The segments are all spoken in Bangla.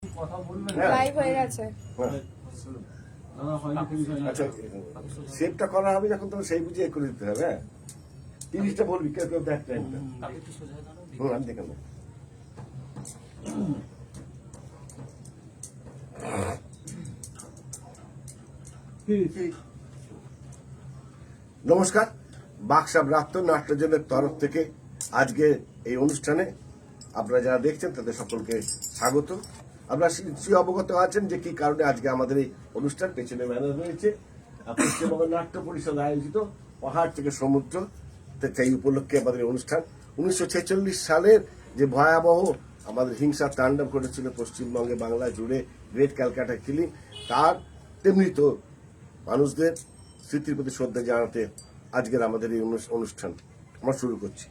লাইভ হয়ে গেছে। আচ্ছা, সেভটা করা হবে যখন তখন সেই বুঝে করে দিতে হবে। 30টা বলবি কেউ কেউ দেখ টাইমটা। আমি দেখে নেব। নমস্কার, বাক্সা ব্রাত্য নাট্যজনের তরফ থেকে আজকে এই অনুষ্ঠানে আপনারা যারা দেখছেন তাদের সকলকে স্বাগত। আপনারা নিশ্চয়ই অবগত আছেন যে কি কারণে আজকে আমাদের এই অনুষ্ঠান। পেছনে ব্যানার রয়েছে পশ্চিমবঙ্গ নাট্য পরিষদ আয়োজিত পাহাড় থেকে সমুদ্র, সেই উপলক্ষে আমাদের অনুষ্ঠান। 1946 সালের যে ভয়াবহ আমাদের হিংসা তাণ্ডব ঘটেছিল পশ্চিমবঙ্গে, বাংলা জুড়ে, গ্রেট ক্যালকাটা কিলিং, তার তেমনি তো মানুষদের স্মৃতির প্রতি শ্রদ্ধা জানাতে আজকের আমাদের এই অনুষ্ঠান আমরা শুরু করছি।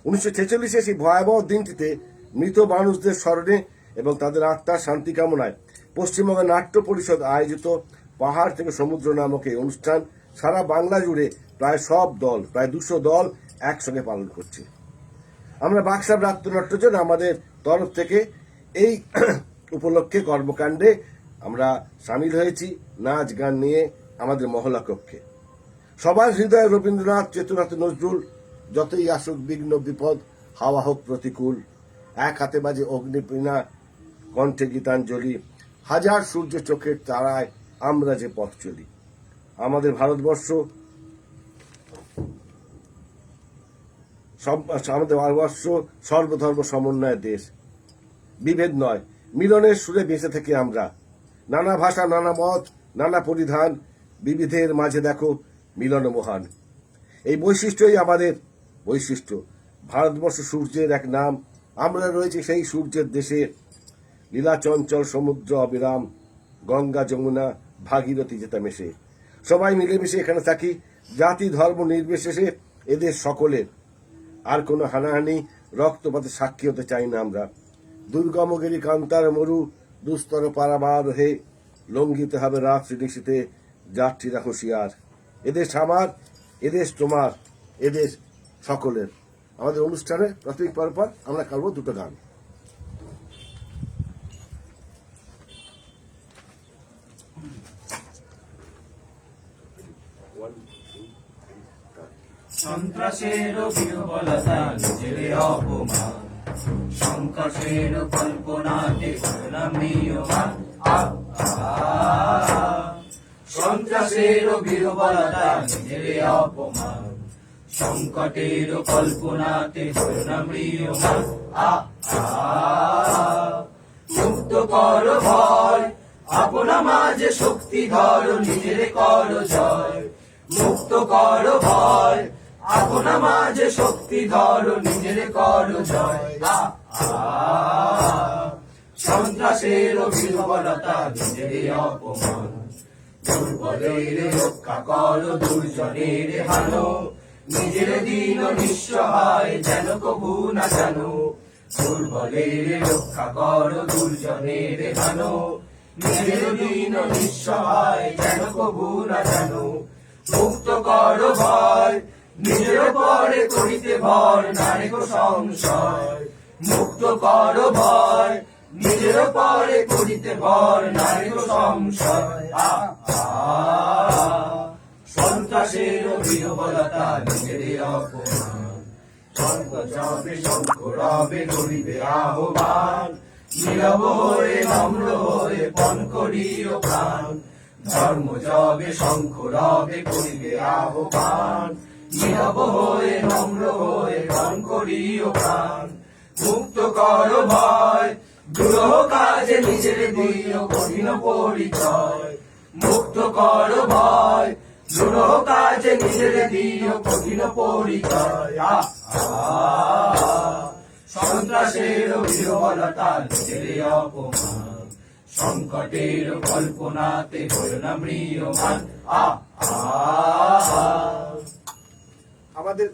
1946 সেই ভয়াবহ দিনটিতে মৃত মানুষদের স্মরণে এবং তাদের আত্মার শান্তি কামনায় পশ্চিমবঙ্গ নাট্য পরিষদ আয়োজিত পাহাড় থেকে সমুদ্র নামক এই অনুষ্ঠান সারা বাংলা জুড়ে প্রায় সব দল, প্রায় 200 দল একসঙ্গে পালন করছে। আমরা বাক্সা ব্রাত্য নাট্যজন আমাদের তরফ থেকে এই উপলক্ষে কর্মকাণ্ডে আমরা সামিল হয়েছি নাচ গান নিয়ে আমাদের মহলা কক্ষে। সবার হৃদয়ে রবীন্দ্রনাথ, চেতনাথ নজরুল, যতই আসুক বিঘ্ন বিপদ, হাওয়া হোক প্রতিকূল, এক হাতে বাজে অগ্নিপীণা, কণ্ঠে গীতাঞ্জলি, হাজার সূর্য চোখের তারায় আমরা যে পথ চলি। আমাদের ভারতবর্ষ সর্বধর্ম সমন্বয়ের দেশ, বিভেদ নয়, মিলনের সুরে বেঁচে থেকে আমরা। নানা ভাষা, নানা মত, নানা পরিধান, বিবিধের মাঝে দেখো মিলন মহান। এই বৈশিষ্ট্যই আমাদের বৈশিষ্ট্য। ভারতবর্ষ সূর্যের এক নাম, আমরা রয়েছি সেই সূর্যের দেশে। লীলাচঞ্চল সমুদ্র অবিরাম, গঙ্গা যমুনা ভাগীরথী যেটা মেশে। সবাই মিলেমিশে এখানে থাকি, জাতি ধর্ম নির্বিশেষে এদের সকলের। আর কোনো হানাহানি, রক্তপাতের সাক্ষী হতে চাই না আমরা। দুর্গমগিরি কান্তার মরু, দুস্তর পারাবার হে, লঙ্ঘিতে হবে রাত্রি নিশীতে, যাত্রীরা হুঁশিয়ার। এদেশ আমার, এদেশ তোমার, এদেশ সকলের। আমাদের অনুষ্ঠানে প্রাথমিক পর আমরা করবো দুটো গান। সন্ত্রাসের বিহবলতা নিজের অপমান, সংকটের কল্পনাতে নামিয়মান। সন্ত্রাসের বিহবলতা নিজের অপমান, সংকটের কল্পনাতে নামিয়মান। মুক্ত কর ভয়, আপনা মাঝে শক্তি ধর, নিজের কর জয়। মুক্ত কর ভয়, আপনা মাঝে শক্তি ধর, নিজের কর জয়। সন্ত্রাসের বিহবলতা নিজের অপমান, দুর্বলের রক্ষা কর, দুর্জনের হানো। নিজের দিন নিঃস্ব হয় যেন কবু না জানো। দুর্বলের রক্ষা কর, দুর্জনের হানো। নিজের দিন নিঃস্ব হয় যেন কবু না জানো। মুক্ত কর ভয়, নিজের পরে করিতে ভর, নারে গো সংশয়। মুক্ত কর ভয়, নিজের পরে করিতে ভর, নারে গো সংশয়। সন্ত্রাসের বিহবলতা নিজের অপমান, শঙ্খ যাবে শঙ্খ রবে করিবে আহ্বান। নীরব হয়ে নম্র হয়ে পণ করিও প্রাণ, ধর্ম যাবে শঙ্খ রবে করিবে আহ্বান। নীরব হয়ে নম্র হয়ে পণ করিও প্রাণ। মুক্ত কর ভয়, দুরূহ কাজে নিজের দিও কঠিন পরিচয়। মুক্ত কর ভয়, দুরূহ কাজে নিজের দিও কঠিন পরিচয়। সন্ত্রাসের বিহবলতা নিজের অপমান, সংকটের কল্পনাতে হল না ম্রিয়মান। আমাদের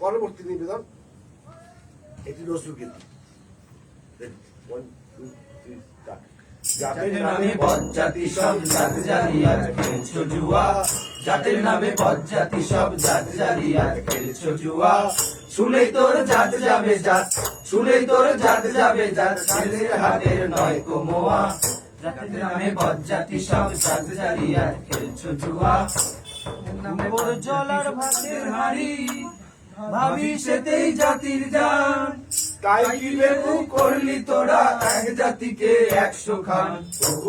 পরবর্তী নিবেদন এটি নজরুলগীতি। জাতের নামে বজ্জাতি সব জাত জালিয়াত খেলছো জুয়া, জাতের নামে বজ্জাতি সব জাত জালিয়াত খেলছো জুয়া। শুনেই তোর জাত যাবে জাত, শুনেই তোর জাত যাবে জাত, ছেলের হাতের নয় কোমোয়া, জাতের নামে বজ্জাতি সব জাত জ্বালিয়ে খেলছো জুয়া। নামে বড় জলার ভাতের হাড়ি, ভাবি সেতেই জাতির জান, তাই কি বেকু করলি তোরা এক জাতিকে 100 খান।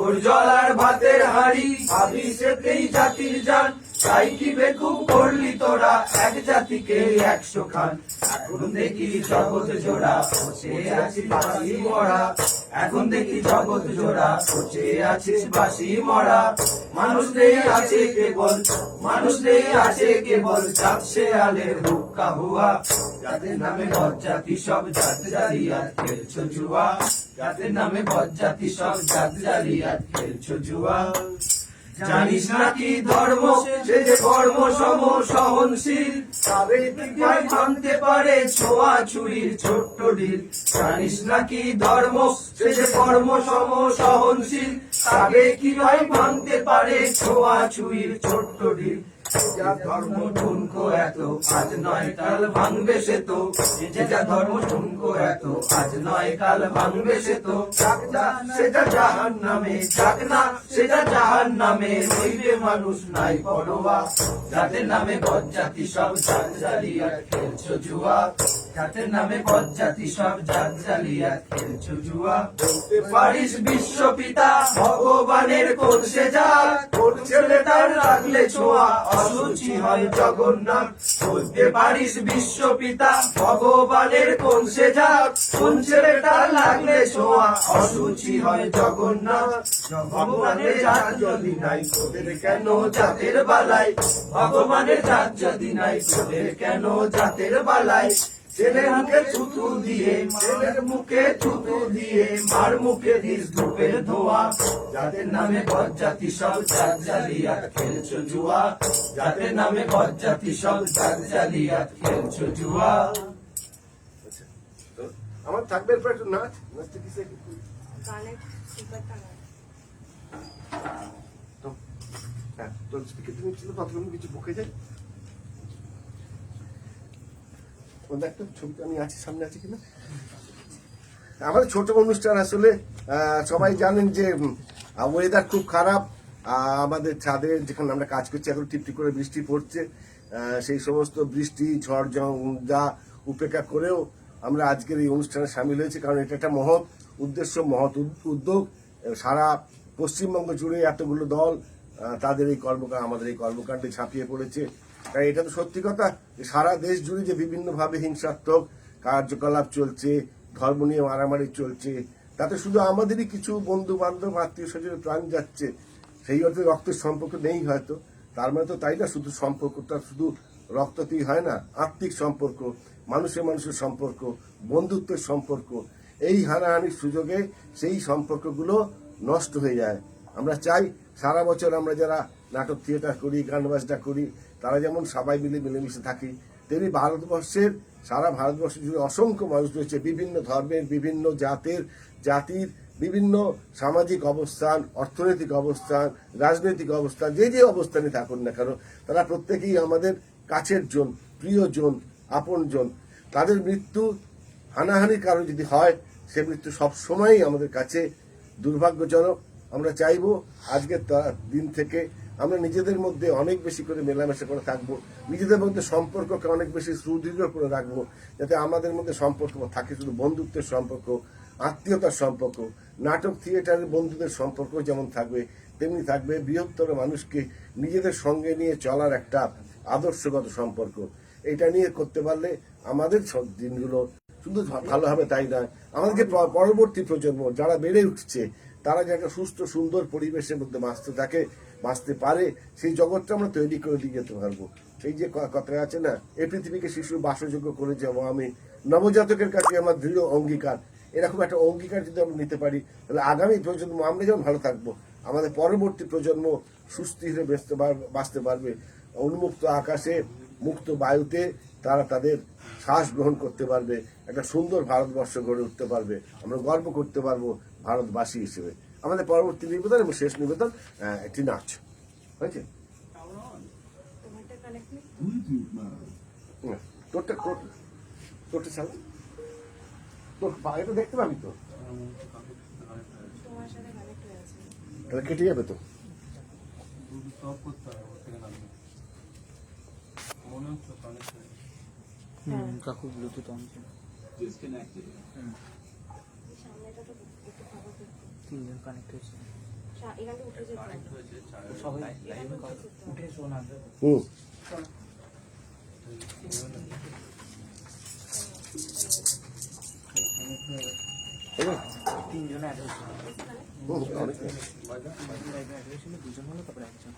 ওর জলার ভাতের হাড়ি, ভাবি সেতেই জাতির জান, তাই কি বেকু করলি তোরা এক জাতিকে 100 খান। এখন দেখি জগৎ জোড়া বসে আছিস বাসি মরা, এখন দেখি জগৎ জোড়া বসে আছিস বাসি মরা। মানুষ নেই আছে কেবল, মানুষ নেই আছে কেবল জাত শেয়ালের হুক্কা হুয়া, যাদের নামে বজ্জাতি সব জাত জালিয়াত খেলছো জুয়া, যাদের নামে বজ্জাতি সব জাত জালিয়াত খেলছো জুয়া। জানিস নাকি ধর্ম সে যে কর্ম সম সহনশীল, তবে ভাই ভাঙতে পারে ছোঁয়া ছুরির ছোট্ট ঢিল। জানিস নাকি ধর্ম সে যে কর্ম সম সহনশীল, তবে কি ভাই ভাঙতে পারে ছোঁয়া ছুরির ছোট্ট ঢিল। যা ধর্ম ঠুনকো এত আজ নয় কাল ভাঙবে সে তো, যে যা ধর্ম ঠুনকো এত আজ নয় কাল ভাঙবে সে তো। যাক না সেটা জাহান নামে, যাক না সেটা জাহান নামে, রইবে মানুষ নাই পরোয়া। যাদের নামে বজ্জাতি সব জাত জালিয়াত খেলছো জুয়া, যাদের নামে বজ্জাতি সব জাত জালিয়াত খেলছো জুয়া। বলতে পারিস বিশ্বপিতা ভগবানের কোন সে জাত, কোন ছেলেটার লাগলে ছোঁয়া অসুচি হয় জগন্নাথ। বলতে পারিস বিশ্বপিতা ভগবানের কোন সে জাত, কোন ছেলেটার লাগলে ছোঁয়া অসুচি হয় জগন্নাথ। ভগবানের জাত যদি নাই তোদের কেন জাতের বালাই, ভগবানের জাত যদি নাই তোদের কেন জাতের বালাই। ছেলের মুখে থুতু দিয়ে, ছেলের মুখে থুতু দিয়ে, মার মুখে দিস ধূপের ধোয়া। যাদের নামে বজ্জাতি সব জাত জালিয়াত খেলছো জুয়া, যাদের নামে বজ্জাতি সব জাত জালিয়াত খেলছো জুয়া। আচ্ছা, তো আমার থাকবে এরপর একটু নাচ, নাচতে কিসে গানের স্পিকারটা না। তো হ্যাঁ, তোর স্পিকার তুমি ছিল ততক্ষণ কিছু বকে যায়। একটা ছবিটা আমি আছি, সামনে আছে কিনা। আমাদের ছোট অনুষ্ঠান আসলে সবাই জানেন যে ওয়েদার খুব খারাপ। আমাদের ছাদে যেখানে আমরা কাজ করছি এখন টিপটিপ করে বৃষ্টি পড়ছে। সেই সমস্ত বৃষ্টি ঝড় যা উপেক্ষা করেও আমরা আজকের এই অনুষ্ঠানে সামিল হয়েছি, কারণ এটা একটা মহৎ উদ্দেশ্য, মহৎ উদ্যোগ। সারা পশ্চিমবঙ্গ জুড়ে এতগুলো দল তাদের এই কর্মকাণ্ড, আমাদের এই কর্মকাণ্ডে ঝাঁপিয়ে পড়েছে। তাই এটা তো সত্যি কথা যে সারা দেশ জুড়ে যে বিভিন্নভাবে হিংসাত্মক কার্যকলাপ চলছে, ধর্ম নিয়ে মারামারি চলছে, তাতে শুধু আমাদেরই কিছু বন্ধু বান্ধব আত্মীয় স্বজনের প্রাণ যাচ্ছে, সেই অর্থে রক্তের সম্পর্ক নেই হয়তো, তার মানে তো তাই না। শুধু সম্পর্কটা শুধু রক্ততেই হয় না, আত্মিক সম্পর্ক, মানুষের মানুষের সম্পর্ক, বন্ধুত্বের সম্পর্ক, এই হানাহানির সুযোগে সেই সম্পর্কগুলো নষ্ট হয়ে যায়। আমরা চাই সারা বছর আমরা যারা নাটক থিয়েটার করি, গান বাজনা করি, তারা যেমন সবাই মিলে মিলেমিশে থাকি, তেমনি ভারতবর্ষের সারা ভারতবর্ষ জুড়ে অসংখ্য মানুষ রয়েছে, বিভিন্ন ধর্মের, বিভিন্ন জাতির, বিভিন্ন সামাজিক অবস্থান, অর্থনৈতিক অবস্থান, রাজনৈতিক অবস্থান, যে যে অবস্থানে থাকুন না কেন, তারা প্রত্যেকেই আমাদের কাছের জন, প্রিয়জন, আপনজন। তাদের মৃত্যু হানাহানির কারণে যদি হয়, সে মৃত্যু সবসময়ই আমাদের কাছে দুর্ভাগ্যজনক। আমরা চাইব আজকের দিন থেকে আমরা নিজেদের মধ্যে অনেক বেশি করে মেলামেশা করে থাকবো, নিজেদের মধ্যে সম্পর্ককে অনেক বেশি সুদৃঢ় করে রাখবো, যাতে আমাদের মধ্যে সম্পর্ক থাকে শুধু বন্ধুত্বের সম্পর্ক, আত্মীয়তার সম্পর্ক, নাটক থিয়েটারের বন্ধুদের সম্পর্ক যেমন থাকবে, তেমনি থাকবে বৃহত্তর মানুষকে নিজেদের সঙ্গে নিয়ে চলার একটা আদর্শগত সম্পর্ক। এটা নিয়ে করতে পারলে আমাদের সব দিনগুলো শুধু ভালো হবে তাই নয়, আমাদেরকে পরবর্তী প্রজন্ম যারা বেড়ে উঠছে তারা যে একটা সুস্থ সুন্দর পরিবেশের মধ্যে বাঁচতে পারে, সেই জগৎটা আমরা তৈরি করে দিয়ে যেতে পারবো। সেই যে কথা আছে না, এই পৃথিবীকে শিশুর বাসযোগ্য করে যাবো আমি, নবজাতকের কাছে আমার দৃঢ় অঙ্গীকার। এরকম একটা অঙ্গীকার যদি আমরা নিতে পারি, তাহলে আগামী প্রজন্ম আমরা যেমন ভালো থাকবো, আমাদের পরবর্তী প্রজন্ম সুস্থিরে বাঁচতে পারবে। উন্মুক্ত আকাশে, মুক্ত বায়ুতে তারা তাদের শ্বাস গ্রহণ করতে পারবে, একটা সুন্দর ভারতবর্ষ গড়ে উঠতে পারবে, আমরা গর্ব করতে পারবো ভারতবাসী হিসেবে। আমাদের পরবর্তী নিবেদন এবং শেষ নিবেদন একটি নাচ হয়েছে। তোমারটা কানেক্ট নেই। তোরটা তোরটা চালা, তোর এটা দেখতে পাবি তো, তোমার সাথে কানেক্ট হয়ে আছে। তাহলে কেটে যাবে তো। কাকু ব্লুটুথ অন ছিল। এই সামনেটা তো একটু খারাপ হচ্ছে। তিনজন কানেক্ট হয়েছে। এখানে উঠে যেতে হবে। সবাই এখানে উঠে যেতে হবে। উঠে শোনা হুম, তিনজন অ্যাড হয়েছিল। অনেক অ্যাড হয়েছিল, দুজন হলো তারপরে একজন।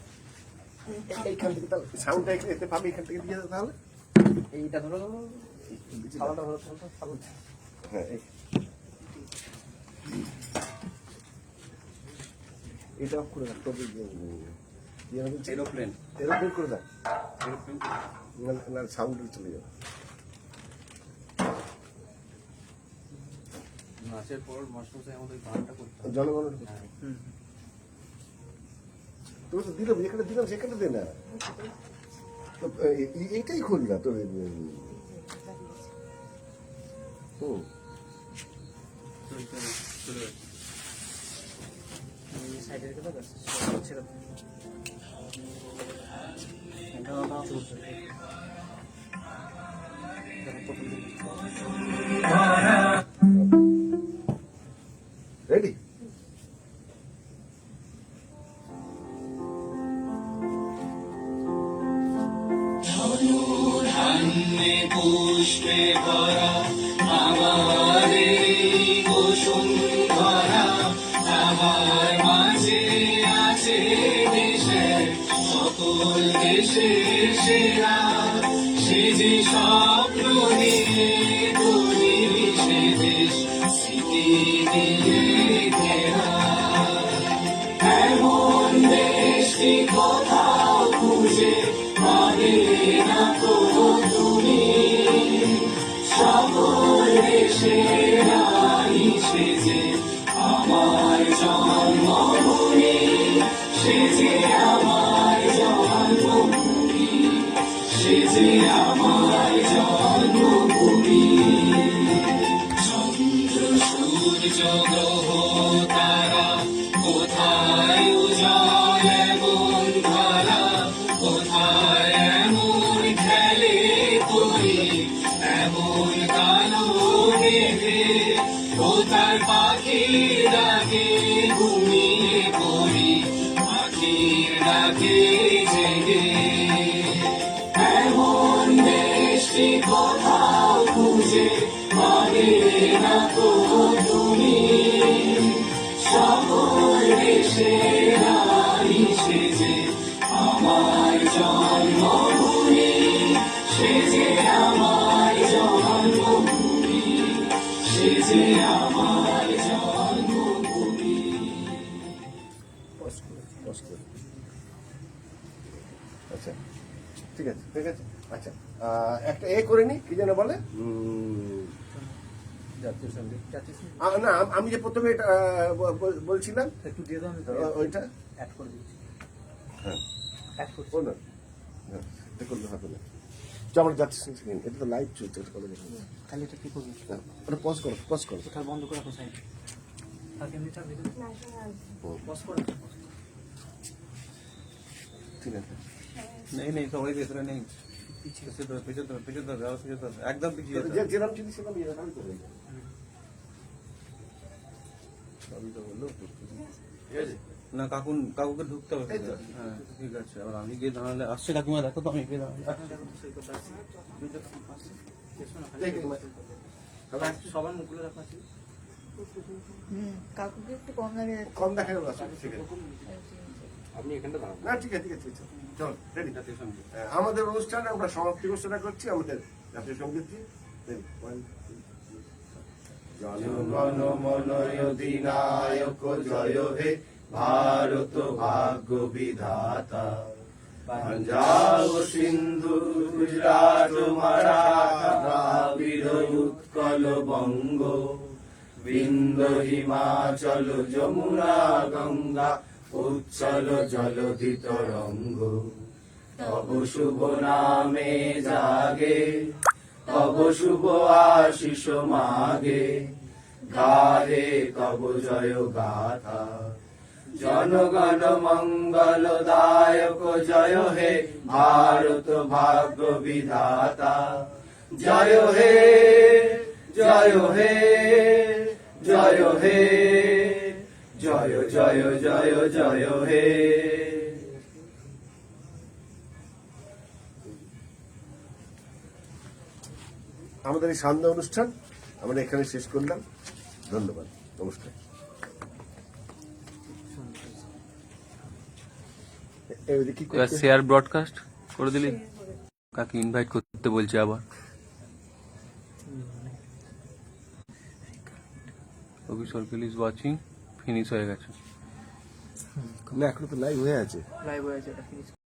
এইখান থেকে তাহলে সাউন্ডটা এতে পাবি, এখান থেকে দিয়ে দাও তাহলে। এইটা ধরো, সালাটা ধরো, সালাটা। হ্যাঁ, এটা অফ করে রাখ, তবে এরোপ্লেন এরোপ্লেন করে রাখ, না সাউন্ড চলে যাবে। নাচের পর মাস্টারমশাই আমাদের গানটা করতে হবে। জনগণ তুমি তো দিলাম, যেখানে দিলাম সেখানে দে না, তো এইটাই খুল না তোর। হুম, চলে এই সাইডে রেখে দাও, ব্যাস ছেড়ে দাও। এটা চলছে। দেখো প্রথম দিকে রেডি? পুষ্পে ভরা আমার বসুন্ধরা, আমার মাঝে আছে দেশের সকল দেশের সেরা, সে যে স্বপ্ন নিয়ে তুমি সে দেশ স্মৃতি দিয়ে ঘেরা, এমন দেশটি কোথাও খুঁজে পাবে না তো তুমি, সকল দেশের রানী সে যে আমার জন্মভূমি, সে যে আমার জন্মভূমি, সে যে আমার জন্মভূমি। চন্দ্র সূর্য গ্রহ তারা কোথায় উজাল এমন ধারা, কোথায় এমন খেলে করি এমন কালো মেঘে, কোথায় পাখির ডাকে ঘুমিয়ে পড়ি পাখির ডাকে জেগে, এমন দেশটি কোথাও খুঁজে পাবে না তো তুমি, সকল দেশের রানী সে যে আমার জন্মভূমি, সে যে আমার জন্মভূমি, সে যে আমার জন্মভূমি। আচ্ছা, ঠিক আছে, ঠিক আছে। আচ্ছা, একটা করে নি, কি যেন বলে, জাতীয় সঙ্গীত না আমি যে প্রথমে এটা বলছিলাম, একটু দিয়ে দাও, আমি ওইটা অ্যাড করে দিচ্ছি। হ্যাঁ, অ্যাড করছি। ও না, হ্যাঁ, এটা করলে হবে না। আমার যাচ্ছে, এটা তো লাইভ চলছে, এটা করে দেখুন। তাহলে এটা কি করবি? ওটা পজ করো, পজ করো। কোথাও বন্ধ করে রাখো সাইড। আর এমনি থাকবে তো? ন্যাশনাল পজ করে রাখো। ঠিক আছে, নেই সবাই ভেতরে নেই, পিছিয়ে একদম পিছিয়ে যেরকম চিনি সেরকম আমি করে দিই। আমি তো বললো ঠিক আছে। না কাকুকে ঢুকতে হবে। এই তো। হ্যাঁ ঠিক আছে, এবার আমি গিয়ে দাঁড়ালে আসছে কাকিমা, দেখো তো আমি গিয়ে দাঁড়ালে সবার মুখগুলো রাখা আছে। কাকুকে একটু কম লাগে। কম দেখা গেল, ঠিক আছে। আপনি এখানটা দাঁড়ান। না ঠিক আছে, ঠিক আছে, ঠিক আছে। চল রেডি। জাতীয় সঙ্গীত আমাদের অনুষ্ঠানে আমরা সমাপ্তি ঘোষণা করছি আমাদের জাতীয় সঙ্গীত দিয়ে। Ready? 1, 2, 3. জনগণ মন অধিনায়ক জয় হে ভারত ভাগ্য বিধাতা, পাঞ্জাব সিন্ধু গুজরাট মারাঠা দ্রাবিড় উৎকল বঙ্গ, বিন্দ হিমাচল যমুনা গঙ্গা উচ্ছল জলধি তরঙ্গ, তব শুভ নামে জাগে তব শুভ আশিস মাগে গাহে তব জয় গাথা জনগণ মঙ্গল দায়ক জয় হে ভারত ভাগ্য বিধাতা জয় হে জয় হে জয় হে জয় জয় জয় জয় হে। আমাদের এই সান্ধ্য অনুষ্ঠান আমরা এখানে শেষ করলাম। ধন্যবাদ, নমস্কার। কি এবার শেয়ার ব্রডকাস্ট করে দিলি, কাকে ইনভাইট করতে বলছে আবার। রবি সরকেল ইজ ওয়াচিং, ফিনিশ হয়ে গেছে। না, এখন তো লাইভ হয়ে আছে। লাইভ হয়ে আছে এটা ফিনিশ